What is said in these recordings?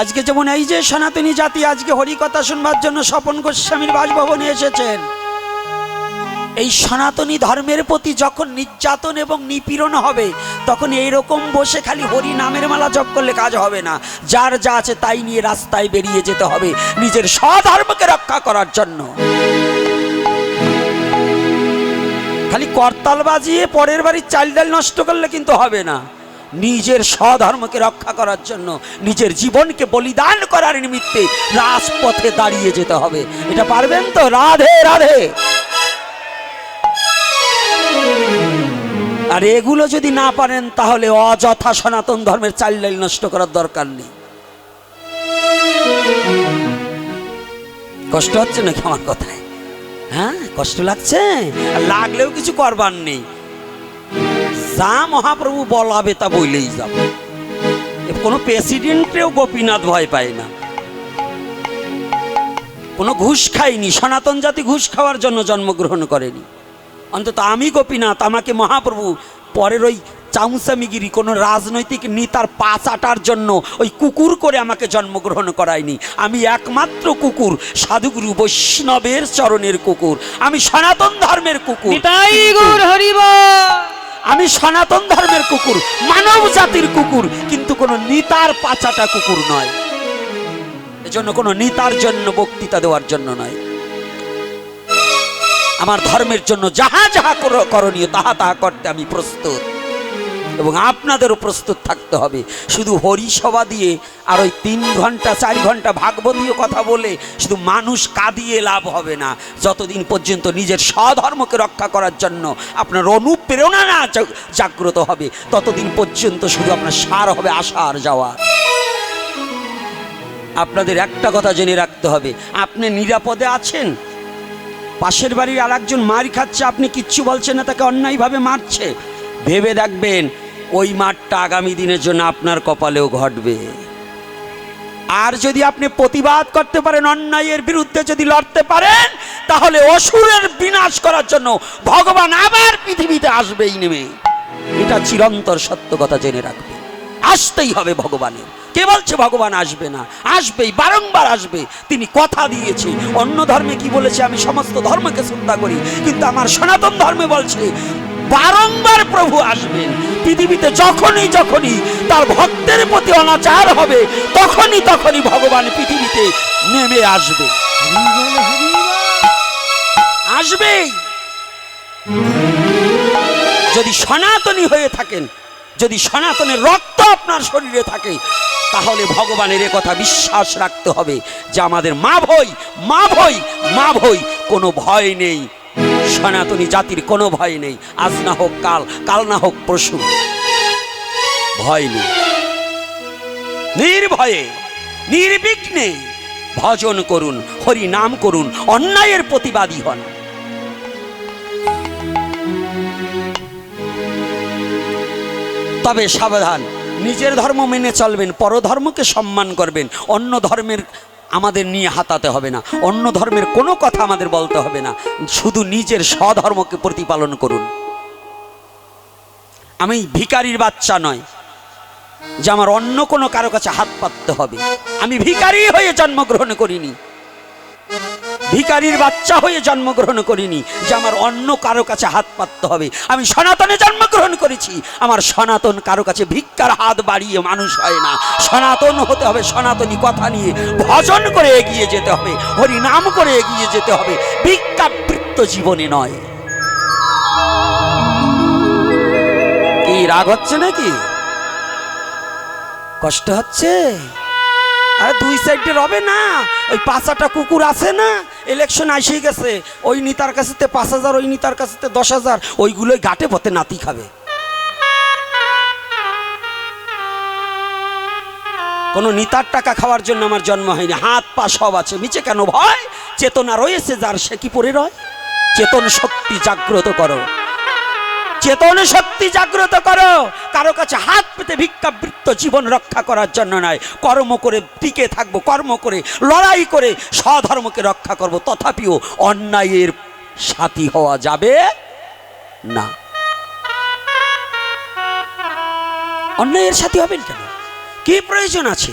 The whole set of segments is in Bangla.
আজকে যেমন এই যে সনাতনী জাতি আজকে হরিকথা শুনবার জন্য স্বপন গোস্বামীর বাসভবনে এসেছেন, এই সনাতনী ধর্মের প্রতি যখন নির্যাতন এবং নিপীড়ন হবে তখন এইরকম বসে খালি হরি নামের মালা জপ করলে কাজ হবে না। যার যা আছে তাই নিয়ে রাস্তায় বেরিয়ে যেতে হবে নিজের স্বধর্মকে রক্ষা করার জন্য। খালি করতাল বাজিয়ে পরের বাড়ির চাল ডাল নষ্ট করলে কিন্তু হবে না। নিজের স্বধর্মকে রক্ষা করার জন্য নিজের জীবনকে বলিদান করার নিমিত্তে রাজপথে দাঁড়িয়ে যেতে হবে। এটা পারবেন তো? রাধে রাধে। আর এগুলো যদি না পারেন তাহলে অযথা সনাতন ধর্মের চাল ডাল নষ্ট করার দরকার নেই। কষ্ট হচ্ছে নাকি আমার কথায়? হ্যাঁ, কষ্ট লাগছে? লাগলেও কিছু করবার নেই, যা মহাপ্রভু বলাবে তা বইলেই যাব। কোনো প্রেসিডেন্টেও গোপীনাথ ভয় পায় না, কোনো ঘুষ খায়নি। সনাতন জাতি ঘুষ খাওয়ার জন্য জন্মগ্রহণ করেনি। অন্তত আমি গোপীনাথ, আমাকে মহাপ্রভু পরের ওই চামচামিগিরি কোনো রাজনৈতিক নেতার পা চাটার জন্য ওই কুকুর করে আমাকে জন্মগ্রহণ করায়নি। আমি একমাত্র কুকুর, সাধুগুরু বৈষ্ণবের চরণের কুকুর। আমি সনাতন ধর্মের কুকুর, আমি সনাতন ধর্মের কুকুর, মানব জাতির কুকুর, কিন্তু কোনো নেতার পাচাটা কুকুর নয়। এজন্য কোনো নেতার জন্য বক্তৃতা দেওয়ার জন্য নয়। আমার ধর্মের জন্য যাহা যাহা করণীয় তাহা তাহা করতে আমি প্রস্তুত, এবং আপনাদেরও প্রস্তুত থাকতে হবে। শুধু হরিসভা দিয়ে আর ওই 3 ঘন্টা 4 ঘন্টা ভাগবতীয় কথা বলে শুধু মানুষ কাঁদিয়ে লাভ হবে না। যতদিন পর্যন্ত নিজের স্বধর্মকে রক্ষা করার জন্য আপনার অনুপ্রেরণা না জাগ্রত হবে ততদিন পর্যন্ত শুধু আপনার সার হবে আসা আর যাওয়া। আপনাদের একটা কথা জেনে রাখতে হবে, আপনি নিরাপদে আছেন। পাশের বাড়ির আর একজন মার খাচ্ছে, আপনি কিচ্ছু বলছেন না, তাকে অন্যায়ভাবে মারছে। ভেবে দেখবেন ওই মারটা আগামী দিনের জন্য আপনার কপালেও ঘটবে। আর যদি আপনি প্রতিবাদ করতে পারেন, অন্যায়ের বিরুদ্ধে যদি লড়তে পারেন, তাহলে অসুরের বিনাশ করার জন্য ভগবান আবার পৃথিবীতে আসবেই নেমে। এটা চিরন্তর সত্য কথা জেনে রাখবে। আসতেই হবে ভগবানের। কে বলছে ভগবান আসবে না? আসবেই, বারংবার আসবে। তিনি কথা দিয়েছে। অন্য ধর্মে কি বলেছে? আমি সমস্ত ধর্মকে শ্রদ্ধা করি, কিন্তু আমার সনাতন ধর্মে বলছে বারংবার প্রভু আসবেন পৃথিবীতে। যখনই যখনই তার ভক্তের প্রতি অনাচার হবে তখনই তখনই ভগবান পৃথিবীতে নেমে আসবে, আসবেই। যদি সনাতনী হয়ে থাকেন, যদি সনাতনের রক্ত আপনার শরীরে থাকে, তাহলে ভগবানের কথা বিশ্বাস রাখতে হবে যে আমাদের মা ভই, মা ভই, মা ভই, কোনো ভয় নেই। সনাতনী জাতির কোনো ভয় নেই। আজ না হোক কাল, কাল না হোক পরশু, ভয় নেই। নির্ভয়ে নির্বিঘ্নে ভজন করুন, হরি নাম করুন, অন্যায়ের প্রতিবাদী হন। তবে সাবধান, নিজের ধর্ম মেনে চলবেন, পরধর্মকে সম্মান করবেন। অন্য ধর্মের আমাদের নিয়ে হাতাতে হবে না, অন্য ধর্মের কোনো কথা আমাদের বলতে হবে না। শুধু নিজের স্বধর্মকে প্রতিপালন করুন। আমি ভিখারির বাচ্চা নয় যে আমার অন্য কোনো কারো কাছে হাত পাততে হবে। আমি ভিখারি হয়ে জন্মগ্রহণ করিনি, ভিখারির বাচ্চা হয়ে জন্মগ্রহণ করিনি যে আমার অন্য কারো কাছে হাত পাততে হবে। আমি সনাতনে জন্মগ্রহণ করেছি। আমার সনাতন কারো কাছে ভিক্ষার হাত বাড়িয়ে মানুষ হয় না। সনাতন হতে হবে, সনাতনী কথা নিয়ে ভজন করে এগিয়ে যেতে হবে, হরি নাম করে এগিয়ে যেতে হবে, ভিক্ষাবৃত্ত জীবনে নয়। কি রাগ হচ্ছে নাকি? কষ্ট হচ্ছে? আরে দুই সাইডে রবে না। ওই 5টা কুকুর আছে না, ইলেকশন আসে গেছে, ওই নেতার কাছে 5,000, ওই নেতার কাছে 10,000, ওইগুলোই ঘাটে পথে নাতি খাবে। কোন নেতার টাকা খাওয়ার জন্য আমার জন্ম হয়নি। হাত পা সব আছে, মিছে কেন ভয়? চেতনা রয়েছে যার, সে কি পড়ে রয়? চেতন শক্তি জাগ্রত করো, চেতন শক্তি জাগ্রত করো। কারো কাছে হাত পেতে ভিক্ষাবৃত্ত জীবন রক্ষা করার জন্য নয়। কর্ম করে টিকে থাকবো, কর্ম করে লড়াই করে স্বধর্মকে রক্ষা করব। তথাপিও অন্যায়ের সাথী হওয়া যাবে না। অন্যায়ের সাথী হবেন কেন? কি প্রয়োজন আছে?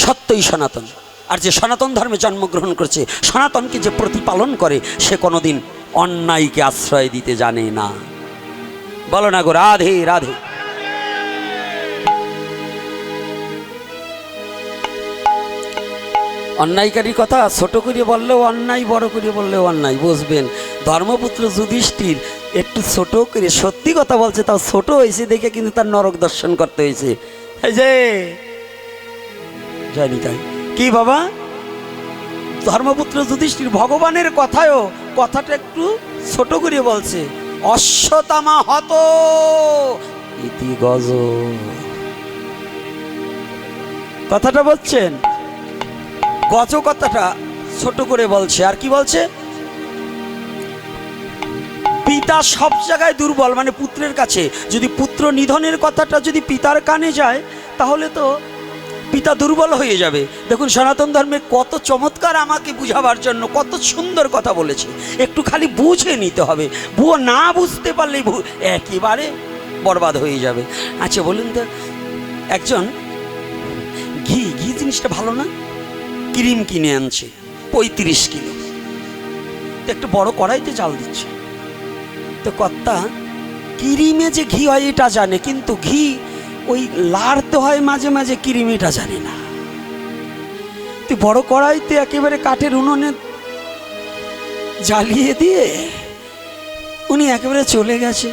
সত্যই সনাতন। আর যে সনাতন ধর্মে জন্মগ্রহণ করছে, সনাতনকে যে প্রতিপালন করে, সে কোনোদিন অন্যায়কে আশ্রয় দিতে জানে না। বলো না গো রাধে রাধে। অন্যায়কারীর কথা ছোট করে বললেও অন্যায়, বড় করে বললেও অন্যায়। বুঝবেন, ধর্মপুত্র যুধিষ্ঠির একটু ছোট করে সত্যি কথা বলছে, তাও ছোট হয়েছে দেখে কিন্তু তার নরক দর্শন করতে হয়েছে। এই যে জানি তাই কি বাবা, ধর্মপুত্র যুধিষ্ঠির ভগবানের কথায়ও কথাটা একটু ছোট করে বলছে। অশ্বত্থামা হত ইতি গজ, কথাটা বলছেন, গজ কথাটা ছোট করে বলছে। আর কি বলছে, পিতা সব জায়গায় দুর্বল, মানে পুত্রের কাছে যদি পুত্র নিধনের কথাটা যদি পিতার কানে যায়, তাহলে তো পিতা দুর্বল হয়ে যাবে। দেখুন সনাতন ধর্মে কত চমৎকার, আমাকে বুঝাবার জন্য কত সুন্দর কথা বলেছে। একটু খালি বুঝে নিতে হবে, না বুঝতে পারলেই একেবারে বরবাদ হয়ে যাবে। আচ্ছা বলুন তো, একজন ঘি জিনিসটা ভালো না, ক্রিম কিনে আনছে 35 কিলো, তো একটু বড় কড়াইতে চাল দিচ্ছে। তো কর্তা ক্রিমে যে ঘি হয় এটা জানে, কিন্তু ঘি ওই লাড়তে হয় মাঝে মাঝে, ক্রিম এটা জানে না। তুই বড় কড়াইতে একেবারে কাঠের উনুনে জ্বালিয়ে দিয়ে উনি একেবারে চলে গেছে।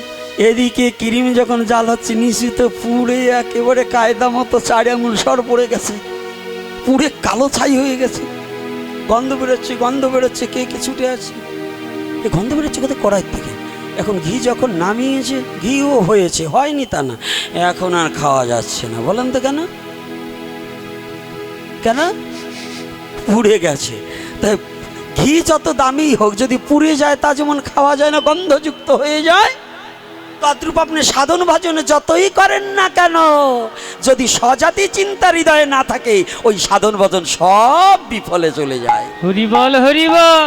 এদিকে ক্রিম যখন জাল হচ্ছে, নিশ্চিত পুড়ে একেবারে কায়দা মতো 4 আঙুল সর পড়ে গেছে, পুড়ে কালো ছাই হয়ে গেছে, গন্ধ বেরোচ্ছে, কে ছুটে আছে, এই গন্ধ বেরোচ্ছে কোথায়, কড়াই থেকে। এখন ঘি যখন নামিয়েছে, ঘিও হয়েছে, হয়নি তা না, এখন আর খাওয়া যাচ্ছে না। বলেন তো কেন? কেন? পুড়ে গেছে। তাই ঘি যত দামি হোক, যদি পুড়ে যায় তা যেমন খাওয়া যায় না, গন্ধযুক্ত হয়ে যায়, তদ্রূপ আপনি সাধন ভজনে যতই করেন না কেন, যদি স্বজাতি চিন্তা হৃদয়ে না থাকে, ওই সাধন ভজন সব বিফলে চলে যায়। হরি বল হরি বল।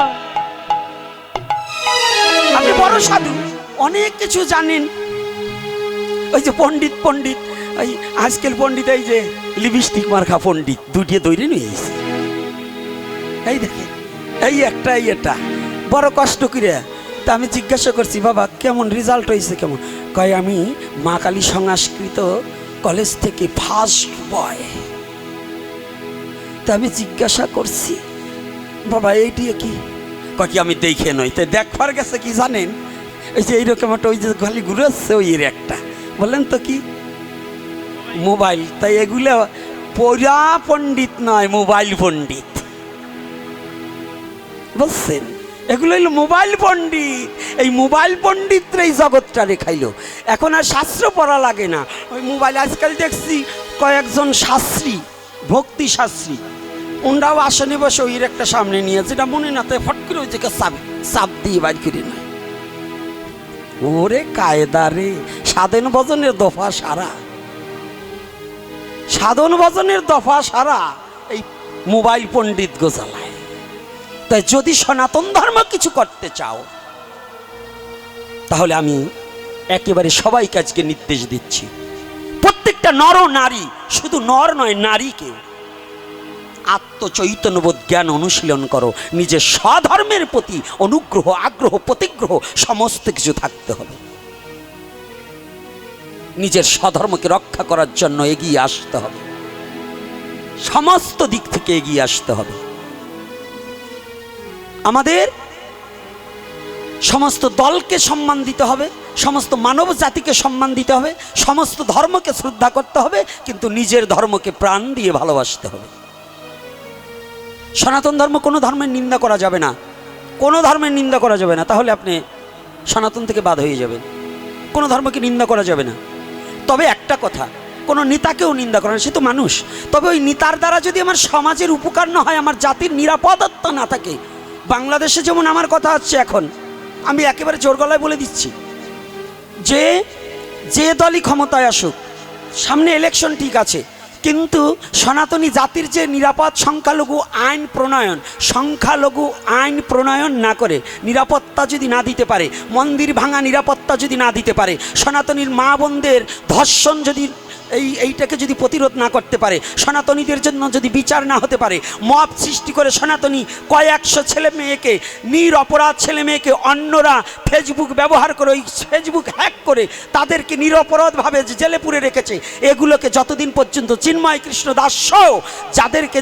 আপনি বড় সাধু, অনেক কিছু জানেন। ওই যে পণ্ডিত, ওই আজকাল পণ্ডিত, এই যে লিপস্টিক মার্কা পণ্ডিত, দুটিয়ে দৈরে নিয়ে এসে, এই দেখে এই একটা, এই এটা বড় কষ্ট করে। তা আমি জিজ্ঞাসা করছি, বাবা কেমন রেজাল্ট হয়েছে, কেমন? কয় আমি মা কালী সংস্কৃত কলেজ থেকে ফার্স্ট বয়। তা আমি জিজ্ঞাসা করছি, বাবা এইটি কি? কয় কি আমি দেখে নই। তাই দেখবার গেছে কি জানেন, ওই যে এইরকম একটা, ওই যে খালি ঘুরেছে ওই একটা, বললেন তো কি, মোবাইল। তাই এগুলো পড়া পণ্ডিত নয়, মোবাইল পণ্ডিত, বুঝছেন? এগুলো হইলো মোবাইল পণ্ডিত। এই মোবাইল পণ্ডিতরা এই জগৎটা রেখাইলো। এখন আর শাস্ত্র পড়া লাগে না, ওই মোবাইল। আজকাল দেখছি কয়েকজন শাস্ত্রী, ভক্তি শাস্ত্রী, ওনরাও আসনে বসে ওই একটা সামনে নিয়ে, যেটা মনে না তাই ফট করে ওই জায়গায় চাপ দিয়ে বাইর করে নেয়। ওরে কায়দা রে, সাধন ভজনের দফা সারা, সাধন ভজনের দফা সারা এই মোবাইল পণ্ডিত গোজালায়। তাই যদি সনাতন ধর্ম কিছু করতে চাও, তাহলে আমি একেবারে সবাইকে আজকে নির্দেশ দিচ্ছি, প্রত্যেকটা নর নারী, শুধু নর নয়, নারীকেও আত্মচৈতন্যবোধ জ্ঞান অনুশীলন করো। নিজের স্বধর্মের প্রতি অনুগ্রহ, আগ্রহ, প্রতিগ্রহ সমস্ত কিছু থাকতে হবে। নিজের স্বধর্মকে রক্ষা করার জন্য এগিয়ে আসতে হবে, সমস্ত দিক থেকে এগিয়ে আসতে হবে। আমাদের সমস্ত দলকে সম্মান দিতে হবে, সমস্ত মানব জাতিকে সম্মান দিতে হবে, সমস্ত ধর্মকে শ্রদ্ধা করতে হবে, কিন্তু নিজের ধর্মকে প্রাণ দিয়ে ভালোবাসতে হবে। সনাতন ধর্ম কোনো ধর্মের নিন্দা করা যাবে না, কোনো ধর্মের নিন্দা করা যাবে না, তাহলে আপনি সনাতন থেকে বাদ হয়ে যাবেন। কোনো ধর্মকে নিন্দা করা যাবে না। তবে একটা কথা, কোনো নেতাকেও নিন্দা করা না, সে তো মানুষ। তবে ওই নেতার দ্বারা যদি আমার সমাজের উপকার না হয়, আমার জাতির নিরাপত্তা না থাকে, বাংলাদেশে যেমন আমার কথা হচ্ছে এখন, আমি একেবারে জোর গলায় বলে দিচ্ছি, যে দলই ক্ষমতায় আসুক, সামনে ইলেকশন ঠিক আছে, কিন্তু সনাতনী জাতির যে নিরাপদ সংখ্যালঘু আইন প্রণয়ন না করে, নিরাপত্তা যদি না দিতে পারে, মন্দির ভাঙা নিরাপত্তা যদি না দিতে পারে, সনাতনীর মা বোনদের ধর্ষণ যদি এইটাকে যদি প্রতিরোধ না করতে পারে, সনাতনীদের জন্য যদি বিচার না হতে পারে, মব সৃষ্টি করে সনাতনী কয়েকশো ছেলে মেয়েকে, নিরপরাধ ছেলে মেয়েকে অন্যরা ফেসবুক ব্যবহার করে, ওই ফেসবুক হ্যাক করে তাদেরকে নিরপরাধভাবে জেলে পুরে রেখেছে, এগুলোকে যতদিন পর্যন্ত চিন্ময় কৃষ্ণ দাস সহ যাদেরকে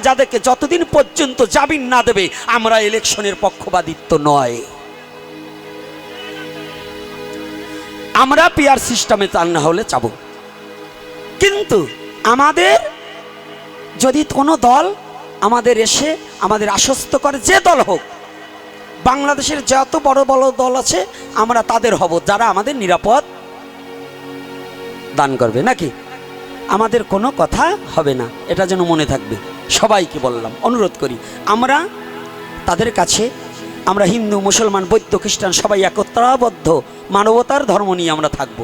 যতদিন পর্যন্ত জামিন না দেবে, আমরা ইলেকশনের পক্ষপাতিত্ব নয়, আমরা পিআর সিস্টেমে চান না হলে চাবো। কিন্তু আমাদের যদি কোনো দল আমাদের এসে আমাদের আশ্বস্ত করে, যে দল হোক, বাংলাদেশের যত বড় বড় দল আছে আমরা তাদের হব যারা আমাদের নিরাপদ দান করবে, নাকি আমাদের কোনো কথা হবে না, এটা যেন মনে থাকবে। সবাইকে বললাম, অনুরোধ করি আমরা তাদের কাছে, আমরা হিন্দু মুসলমান বৌদ্ধ খ্রিস্টান সবাই একত্রাবদ্ধ মানবতার ধর্ম নিয়ে আমরা থাকব।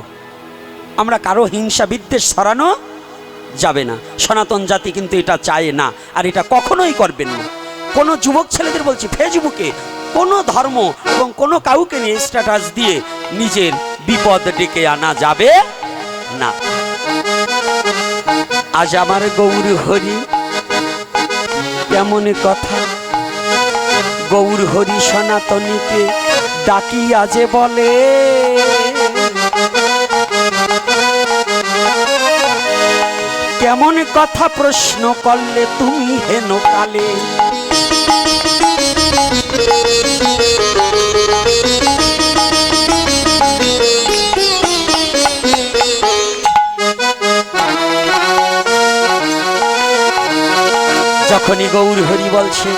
আমরা কারো হিংসা বিদ্বেষ ছড়ানো যাবে না, সনাতন জাতি কিন্তু এটা চায় না, আর এটা কখনোই করবেন না। কোনো যুবক ছেলেদের বলছি, ফেসবুকে কোনো ধর্ম এবং কোনো কাউকে নিয়ে স্ট্যাটাস দিয়ে নিজের বিপদ ডেকে আনা যাবে না। আজ আমার গৌর হরি কেমন কথা, গৌর হরি সনাতনীকে ডাকিয়া যে বলে, কেমন কথা প্রশ্ন করলে তুমি হেন কালে, যখনই গৌর হরি বলছে,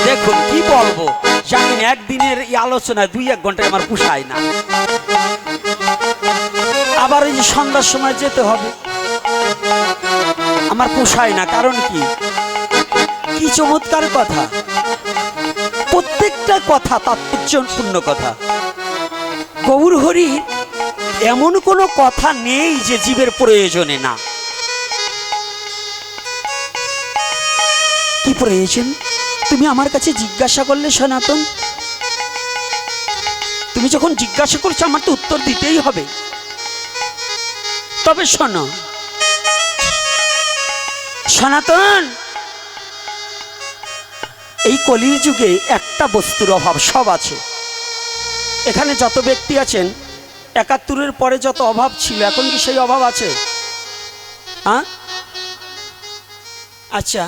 দেখুন কি বলবো জানেন, একদিনের এই আলোচনা 2-1 ঘন্টায় আমার পোষায় না, আবার এই যে সন্ধ্যার সময় যেতে হবে, আমার পোষায় না। কারণ কি চমৎকার কথা, প্রত্যেকটা কথা তাৎপর্যপূর্ণ কথা। গৌর হরির এমন কোনো কথা নেই যে জীবের প্রয়োজনে না। কি প্রয়োজন তুমি আমার কাছে জিজ্ঞাসা করলে সনাতন? তুমি যখন জিজ্ঞাসা করছো আমার তো উত্তর দিতেই হবে। তবে শোনো সনাতন, এই কলির যুগে একটা বস্তুর অভাব, সব আছে। এখানে যত ব্যক্তি আছেন ৭১-এর পরে যত অভাব ছিল, এখন কি সেই অভাব আছে? হ্যাঁ, আচ্ছা,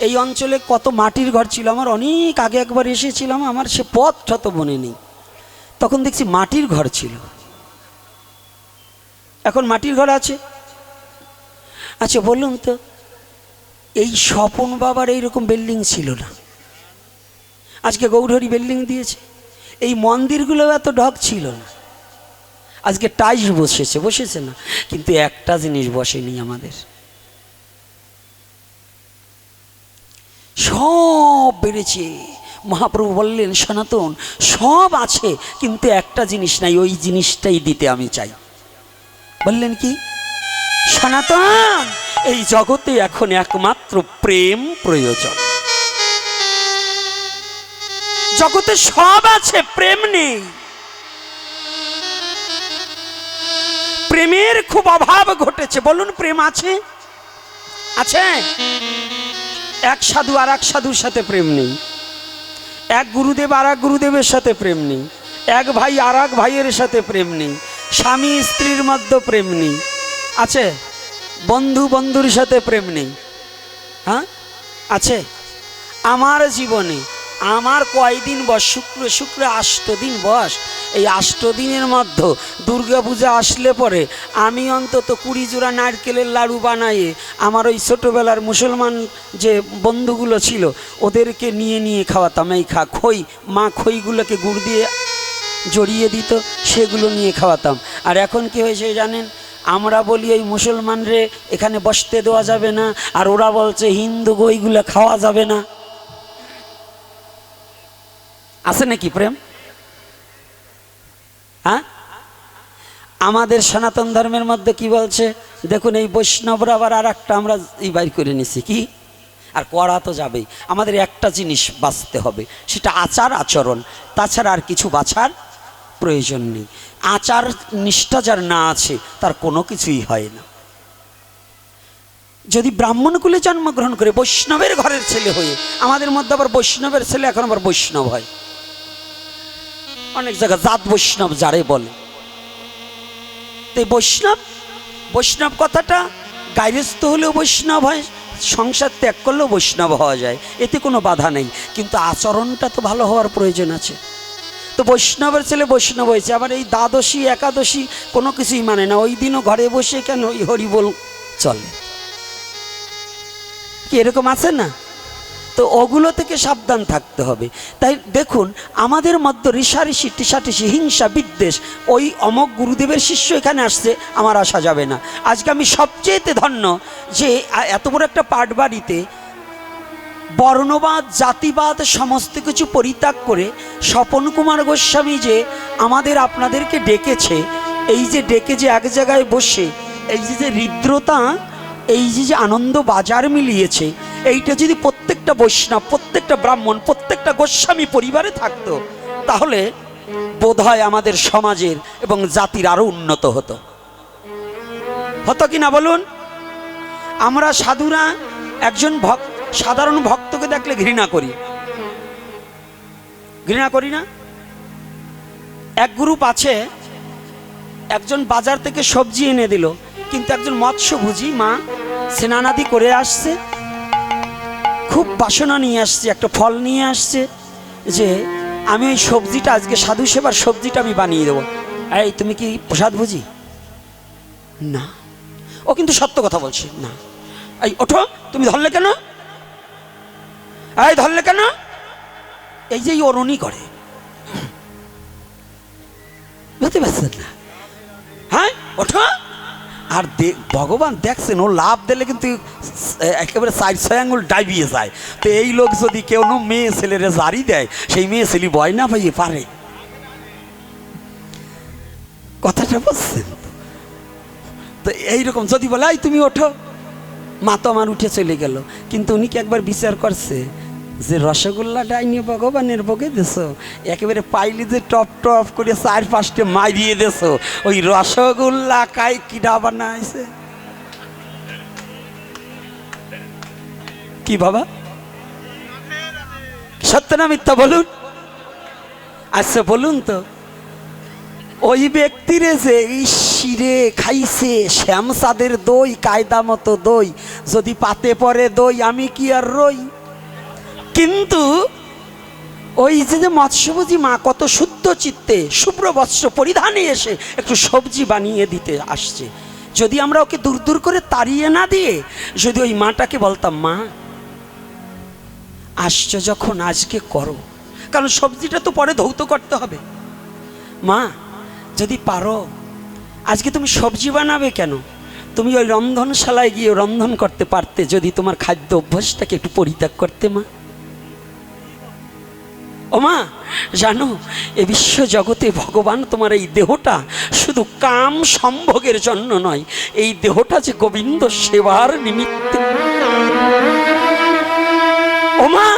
এই অঞ্চলে কত মাটির ঘর ছিল, আমার অনেক আগে একবার এসেছিলাম, আমার সে পথ যত মনে নেই, তখন দেখছি মাটির ঘর ছিল। এখন মাটির ঘর আছে? আচ্ছা বলুন তো, এই স্বপন বাবার এইরকম বিল্ডিং ছিল না, আজকে গৌরহরি বিল্ডিং দিয়েছে। এই মন্দিরগুলো এত ঢক ছিল না, আজকে টাইলস বসেছে না, কিন্তু একটা জিনিস বসেনি আমাদের, সব বেড়েছে। মহাপ্রভু বললেন সনাতন সব আছে কিন্তু একটা জিনিস নাই, ওই জিনিসটাই দিতে আমি চাই। বললেন কি? সনাতন এই জগতে এখন একমাত্র প্রেম প্রয়োজন। জগতে সব আছে, প্রেম নেই। প্রেমের খুব অভাব ঘটেছে। বলুন প্রেম আছে? আছে? এক সাধু আর এক সাধুর সাথে প্রেম নেই, এক গুরুদেব আর এক গুরুদেবের সাথে প্রেম নেই, এক ভাই আর এক ভাইয়ের সাথে প্রেম নেই, স্বামী স্ত্রীর মধ্যে প্রেম নেই। আছে? বন্ধু বন্ধুর সাথে প্রেম নেই। হ্যাঁ আছে? আমার জীবনে আমার কয়দিন বস, শুক্র 8 দিন বস। এই 8 দিনের মধ্যে দুর্গা পূজা আসলে পরে আমি অন্তত 20 জোড়া নারকেলের লাড়ু বানাইয়ে আমার ওই ছোটোবেলার মুসলমান যে বন্ধুগুলো ছিল ওদেরকে নিয়ে খাওয়াতাম। এই খই, মা খইগুলোকে গুড় দিয়ে জড়িয়ে দিত, সেগুলো নিয়ে খাওয়াতাম। আর এখন কি হয়েছে জানেন? আমরা বলি এই মুসলমানরে এখানে বসতে দেওয়া যাবে না, আর ওরা বলছে হিন্দু ওইগুলো খাওয়া যাবে না। আছে নাকি প্রেম? হ্যাঁ, আমাদের সনাতন ধর্মের মধ্যে কি বলছে দেখুন, এই বৈষ্ণবরা আবার আর একটা আমরা এই বাইর করে নিছি কি, আর করা তো যাবেই। আমাদের একটা জিনিস বাঁচতে হবে, সেটা আচার আচরণ, তাছাড়া আর কিছু বাছার প্রয়োজন নেই। আচার নিষ্ঠা যার না আছে তার কোনো কিছুই হয় না। যদি ব্রাহ্মণ কুলে জন্মগ্রহণ করে বৈষ্ণবের ঘরের ছেলে হয়ে, আমাদের মধ্যে আবার বৈষ্ণবের ছেলে এখন আবার বৈষ্ণব হয়, অনেক জায়গায় জাত বৈষ্ণব যারে বলে। তো বৈষ্ণব, বৈষ্ণব কথাটা গাইরস্থ হলেও বৈষ্ণব হয়, সংসার ত্যাগ করলেও বৈষ্ণব হওয়া যায়, এতে কোনো বাধা নেই, কিন্তু আচরণটা তো ভালো হওয়ার প্রয়োজন আছে। তো বৈষ্ণবের ছেলে বৈষ্ণব হয়েছে, আবার এই দ্বাদশী একাদশী কোনো কিছুই মানে না, ওই দিনও ঘরে বসে কেন ওই হরিবোল চলে, কি এরকম আছে না? তো ওগুলো থেকে সাবধান থাকতে হবে। তাই দেখুন আমাদের মধ্যে ঋষাঋষি টিসাটিসি হিংসা বিদ্বেষ, ওই অমক গুরুদেবের শিষ্য এখানে আসছে আমার আসা যাবে না। আজকে আমি সবচেয়েতে ধন্য যে এত বড় একটা পাঠবাড়িতে বর্ণবাদ জাতিবাদ সমস্ত কিছু পরিত্যাগ করে স্বপন কুমার গোস্বামী যে আমাদের আপনাদেরকে ডেকেছে, এই যে ডেকে যে এক জায়গায় বসে এই যে হৃদ্রতা, এই যে আনন্দ বাজার মিলিয়েছে, এইটা যদি প্রত্যেকটা বৈষ্ণব, প্রত্যেকটা ব্রাহ্মণ, প্রত্যেকটা গোস্বামী পরিবারে থাকতো, তাহলে বোধহয় আমাদের সমাজের এবং জাতির আরো উন্নত হতো। হতো কি না বলুন? আমরা সাধুরা একজন সাধারণ ভক্তকে দেখলে ঘৃণা করি, ঘৃণা করি না? এক গ্রুপ আছে, একজন বাজার থেকে সবজি এনে দিল, কিন্তু একজন মৎস্যভোজী মা স্নানাদি করে আসছে, খুব বাসনা নিয়ে আসছে, একটা ফল নিয়ে আসছে, যে আমি ওই সবজিটা আজকে সাধু সেবার সবজিটা আমি বানিয়ে দেবো। এই তুমি কি প্রসাদ ভুজি? না। ও কিন্তু সত্য কথা বলছে না। এই ওঠো, তুমি ধরলে কেন? এই ধরলে কেন? এই যে অরুণী করে, বুঝতে পারছেন না? হ্যাঁ ওঠো। আর ভগবান দেখছেন ও লাভ দিলে কিন্তু একেবারে 4-6 আঙুল ডাইবিয়ে যায়। তো এই লোক যদি কেউ মেয়ে ছেলেরে জারি দেয়, সেই মেয়ে ছেলে ভয় না পাইয়ে পারে, কথাটা বুঝছেন? তো এইরকম যদি বলে এই তুমি ওঠো, মা তো আমার উঠে চলে গেল, কিন্তু উনি কি একবার বিচার করছে যে রসগোল্লা ডাইনি ভগবানের ভোগে দেছো, একেবারে পাইলি যে টপ টপ করে 4-5টে মারিয়ে দেছো, ওই রসগোল্লা কাই কিডা বানাইছে? কি বাবা, সত্য না মিথ্যা বলুন? আচ্ছা বলুন তো, ওই ব্যক্তিরে যে এই শিরে খাইছে শ্যামসাদের দই, কায়দা মতো দই, যদি পাতে পরে দই আমি কি আর রই? কিন্তু ওই যে মৎস্যভোজী মা কত শুদ্ধ চিত্তে শুভ্র বস্ত্র পরিধানে এসে একটু সবজি বানিয়ে দিতে আসছে, যদি আমরা ওকে দূর দূর করে তাড়িয়ে না দিয়ে যদি ওই মাটাকে বলতাম, মা আসছো যখন আজকে করো, কারণ সবজিটা তো পরে ধৌত করতে হবে, মা যদি পারো আজকে তুমি সবজি বানাবে কেন, তুমি ওই রন্ধনশালায় গিয়ে রন্ধন করতে পারতে, যদি তোমার খাদ্য অভ্যাসটাকে একটু পরিত্যাগ করতে। মা ও মা জানো, এ বিশ্ব জগতে ভগবান তোমার এই দেহটা শুধু কাম সম্ভোগের জন্য নয়, এই দেহটা যে গোবিন্দ সেবার নিমিত্তে। ও মা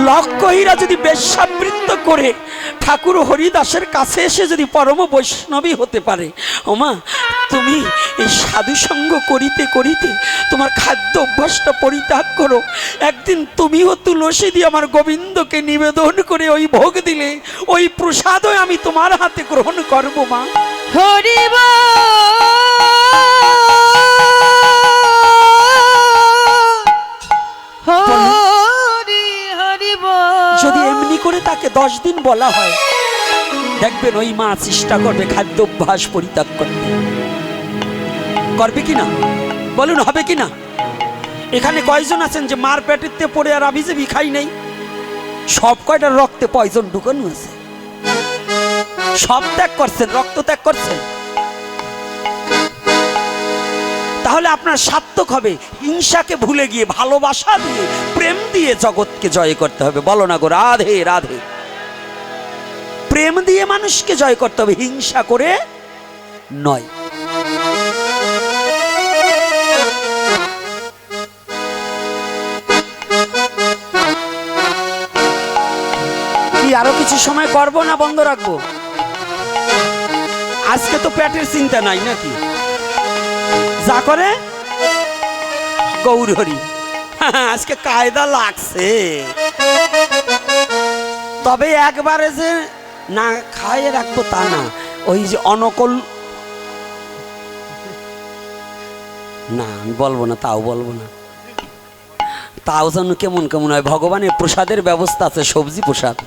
লক্ষ্যহীরা যদি বেশ্যাবৃত্ত করে ঠাকুর হরিদাসের কাছে এসে যদি পরম বৈষ্ণবী হতে পারে, ও মা তুমি এই সাধু সঙ্গ করিতে করিতে তোমার খাদ্য অভ্যাসটা পরিত্যাগ করো, একদিন তুমিও তুলসী দিয়ে আমার গোবিন্দকে নিবেদন করে ওই ভোগ দিলে ওই প্রসাদও আমি তোমার হাতে গ্রহণ করব। মা হরিব যদি এমনি করে তাকে 10 দিন বলা হয়, দেখবেন ওই মা চেষ্টা করবে খাদ্য অভ্যাস পরিত্যাগ করতে। করবে কিনা বলুন, হবে কিনা? এখানে কয়জন আছেন যে মার পেটেতে পড়ে আর আবিজাবি খাই নাই? সব কয়টার রক্তে পয়জন ঢুকানো আছে, সব ত্যাগ করছেন, রক্ত ত্যাগ করছেন। তাহলে আপনার সার্থক হবে হিংসাকে ভুলে গিয়ে ভালোবাসা দিয়ে প্রেম দিয়ে জগৎকে জয় করতে হবে। বলো না গো রাধে রাধে। প্রেম দিয়ে মানুষকে জয় করতে হবে, হিংসা করে নয়। কি আরো কিছু সময় করবো না বন্ধ রাখবো? আজকে তো পেটের চিন্তা নাই নাকি? যা করে গৌর হরি। আজকে কায়দা লাগছে, তবে একবারে যে না খাইয়ে রাখবো তা না। ওই যে অনকল না, আমি বলবো না, তাও বলবো না, তাও যেন কেমন কেমন হয়। ভগবানের প্রসাদের ব্যবস্থা আছে, সবজি প্রসাদ।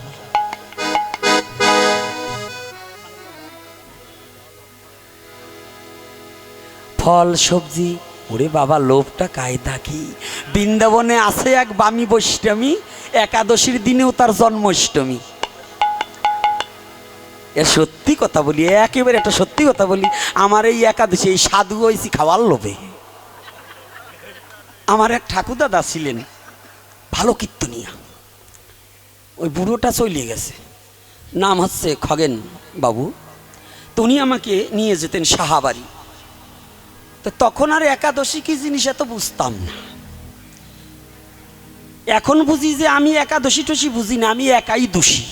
ফল সবজি, ওরে বাবা লোভটা কায়দা কি। বৃন্দাবনে আছে এক বামী বৈষ্ণবী, একাদশীর দিনেও তার জন্মাষ্টমী। এর সত্যি কথা বলি, একেবারে একটা সত্যি কথা বলি, আমার এই একাদশী এই সাধু হয়েছি খাওয়ার লোভে। আমার এক ঠাকুরদাদা ছিলেন ভালো কীর্তনিয়া, ওই বুড়োটা চলে গেছে, নাম হচ্ছে খগেন বাবু। তো উনি আমাকে নিয়ে যেতেন সাহাবাড়ি। তো তখন আর একাদশী কি জিনিস এত বুঝতাম না। এখন বুঝি যে আমি একাদশী টসী বুঝি না, আমি একাই দোষী।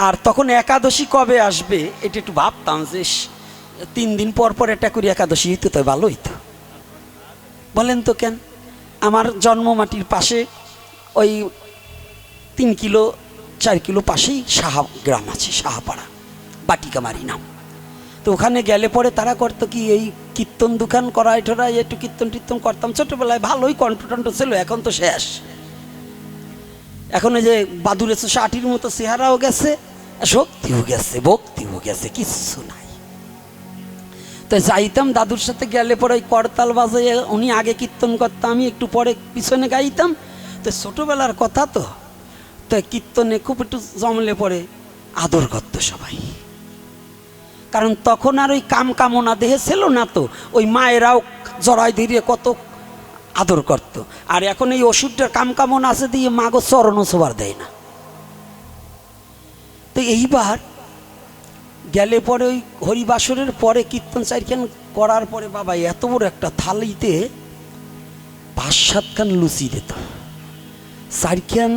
আর তখন একাদশী কবে আসবে এটা একটু ভাবতাম, যে 3 দিন পর পর এটা করি একাদশী হইতো তো ভালো হইতো। বলেন তো কেন? আমার জন্মমাটির পাশে ওই 3 কিলো 4 কিলো পাশেই সাহা গ্রাম আছে, সাহাপাড়া, বাটিকামারি নাম। তো ওখানে গেলে পরে তারা করতো কি, এই কীর্তন দোকান করাই ঠরাই একটু কীর্তন টীর্তন করতাম ছোটবেলায়, ভালোই কণ্ঠটণ্ঠ ছিল। এখন তো শেষ, এখন ওই যে বাদুরে 60-র মতো চেহারাও গেছে, শক্তিও গেছে, ভক্তিও গেছে, কিচ্ছু নাই। তো যাইতাম দাদুর সাথে, গেলে পরে ওই করতাল বাজাইয়ে উনি আগে কীর্তন করতাম, আমি একটু পরে পিছনে গাইতাম। তো ছোটোবেলার কথা তো, তো কীর্তনে খুব একটু জমলে পরে আদর করতো সবাই। কারণ তখন আর ওই কাম কামনা দেহে ছিল না, তো ওই মায়েরাও জড়াই ধীরে কত আদর করত। আর এখন এই ওষুধটার কাম কামনা আছে দিয়ে মাগো চরণ সবার দেয় না। তো এইবার গেলে পরে ওই হরিবাসরের পরে কীর্তন 4 করার পরে বাবা এত বড় একটা থালিতে 5-7 খান লুচি দিত, 4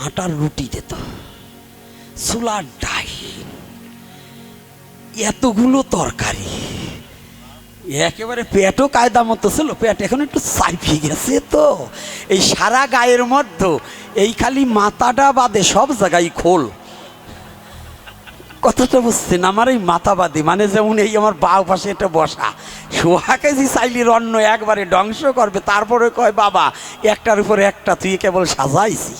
আটার রুটি দিত, ছোলার ডাল, এতগুলো তরকারি, একেবারে পেটও কায়দা মতো ছিল। পেট এখন একটু চাইপে গেছে, তো এই সারা গায়ের মধ্যে এই খালি মাথাটা বাদে সব জায়গায় খোল। কথাটা বুঝছেন? আমার এই মাথা বাদে মানে যেমন এই আমার বাউ পাশে এটা বসা, 100 কেজি চাইলির অন্ন একবারে ধ্বংস করবে, তারপরে কয় বাবা একটার উপরে একটা তুই কেবল সাজাইছি।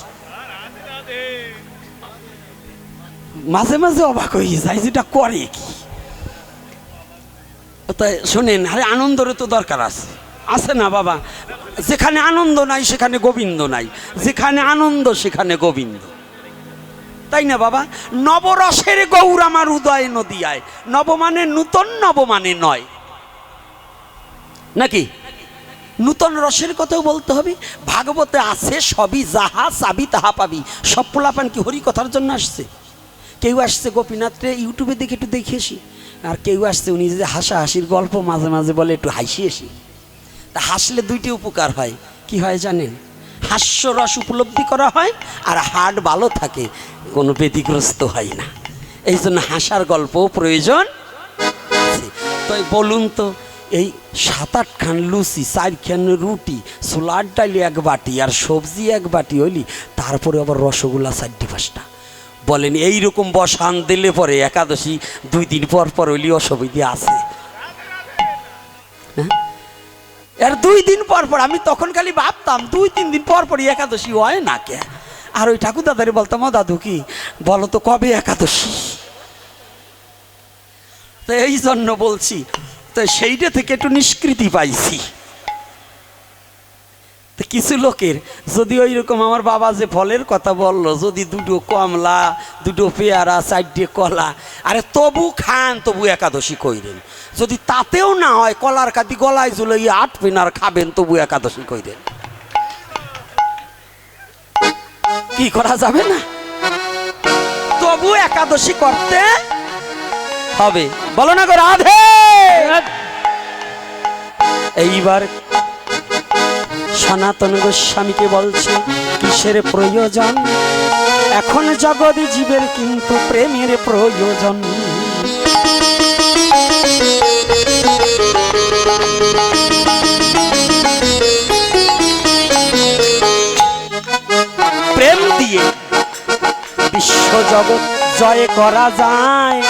মাঝে মাঝে অবাক হয়ে যায় যেটা করে কি। তাই শোনেন, আরে আনন্দেরও তো দরকার আছে, আছে না বাবা? যেখানে আনন্দ নাই সেখানে গোবিন্দ নাই, যেখানে আনন্দ সেখানে গোবিন্দ, তাই না বাবা? নবরসের গৌর আমার উদয় নদিয়ায়, নব মানে নূতন, নব মানে নয়, নাকি? নূতন রসের কথাও বলতে হবে। ভাগবতে আছে সবই যাহা চাবি তাহা পাবি। সব পোলাপান কি হরি কথার জন্য আসছে? কেউ আসছে গোপীনাথরে ইউটিউবে দেখে একটু দেখে আসি, আর কেউ আসছে উনি যে হাসাহাসির গল্প মাঝে মাঝে বলে একটু হাসি আসি। তা হাসলে 2টি উপকার হয়, কি হয় জানেন? হাস্যরস উপলব্ধি করা হয়, আর হার্ট ভালো থাকে, কোনো ব্যতিগ্রস্ত হয় না। এই জন্য হাসার গল্পও প্রয়োজন আছে। তো বলুন তো, এই 7-8 খান লুচি, 4 খান রুটি, ছোলার ডাল 1 বাটি আর সবজি 1 বাটি হইলি, তারপরে আবার রসগোল্লা 4-5টা। বলেন এইরকম বসান দিলে পরে একাদশী 2 দিন পর পর হইলি অসুবিধা আছে? আর 2 দিন পর পর, আমি তখন খালি ভাবতাম 2-3 দিন পর পরই একাদশী হয় না কে। আর ওই ঠাকুর দাদারে বলতাম, ও দাদু কি বলো তো কবে একাদশী? তো এই জন্য বলছি, তো সেইটা থেকে একটু নিষ্কৃতি পাইছি। তো কিছু লোকের যদি ওই রকম আমার বাবা যে ফলের কথা বললো, যদি 2টো কমলা, 2টো পেয়ারা, 4টে কলা, আরে তবু খান, তবু একাদশী কইরেন। যদি তাতেও না হয়, কলার কাতি গলায় ঝুলাইয়া 8 পেনার খাবেন, তবু একাদশী কইরেন। কি করা যাবে না? তবু একাদশী করতে হবে, বলো না গো রাধে। এইবার সনাতন গোস্বামীকে বলছে কিসের প্রয়োজন, এখন জগৎ জীবের কিন্তু প্রেমের প্রয়োজন। দিয়ে বিশ্বজগৎ জয় করা যায়।